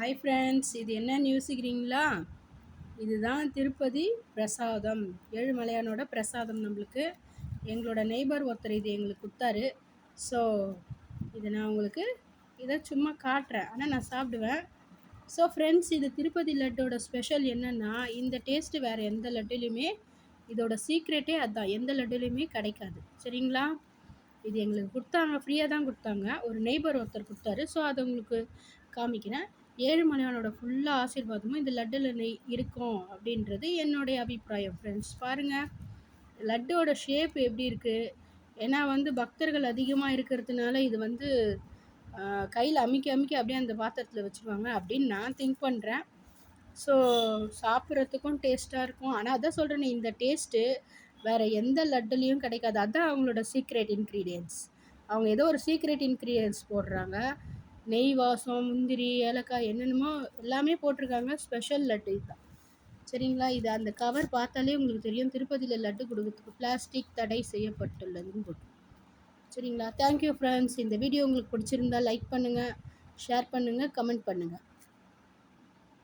Hi friends, இது என்னன்னு யோசிக்கிறீங்களா? இதுதான் திருப்பதி பிரசாதம். ஏழுமலையானோட பிரசாதம். நம்மளுக்கு எங்களோட நெய்பர் ஒருத்தர் இது எங்களுக்கு கொடுத்தாரு. ஸோ இதை நான் உங்களுக்கு இதை சும்மா காட்டுறேன், ஆனால் நான் சாப்பிடுவேன். ஸோ ஃப்ரெண்ட்ஸ், இது திருப்பதி லட்டோட ஸ்பெஷல் என்னென்னா, இந்த டேஸ்ட்டு வேறு எந்த லட்டுலேயுமே, இதோட சீக்ரெட்டே அதுதான், எந்த லட்டுலேயுமே கிடைக்காது. சரிங்களா? இது எங்களுக்கு கொடுத்தாங்க, ஃப்ரீயாக தான் கொடுத்தாங்க. ஒரு நெய்பர் ஒருத்தர் கொடுத்தாரு. ஸோ அதை உங்களுக்கு காமிக்கிறேன். ஏழுமலையானோட ஃபுல்லாக ஆசீர்வாதமும் இந்த லட்டில் இருக்கும் அப்படின்றது என்னுடைய அபிப்பிராயம். ஃப்ரெண்ட்ஸ் பாருங்கள், லட்டோட ஷேப் எப்படி இருக்குது. ஏன்னா பக்தர்கள் அதிகமாக இருக்கிறதுனால இது கையில் அமுக்கி அமுக்கி அப்படியே அந்த பாத்திரத்தில் வச்சுருவாங்க அப்படின்னு நான் திங்க் பண்ணுறேன். ஸோ சாப்பிட்றதுக்கும் டேஸ்ட்டாக இருக்கும். ஆனால் அதான் சொல்கிறேனே, இந்த டேஸ்ட்டு வேறு எந்த லட்டுலேயும் கிடைக்காது. அதுதான் அவங்களோட சீக்ரெட் இன்க்ரீடியன்ட்ஸ். அவங்க ஏதோ ஒரு சீக்ரெட் இன்க்ரீடியன்ட்ஸ் போடுறாங்க. நெய் வாசம், முந்திரி, ஏலக்காய், என்னென்னமோ எல்லாமே போட்டிருக்காங்க. ஸ்பெஷல் லட்டு இதுதான். சரிங்களா? இது அந்த கவர் பார்த்தாலே உங்களுக்கு தெரியும், திருப்பதியில் லட்டு கொடுக்கறதுக்கு பிளாஸ்டிக் தடை செய்யப்பட்டுள்ளதுன்னு போட்டு. சரிங்களா? Thank you friends. இந்த வீடியோ உங்களுக்கு பிடிச்சிருந்தா லைக் பண்ணுங்கள், ஷேர் பண்ணுங்கள், கமெண்ட் பண்ணுங்கள்.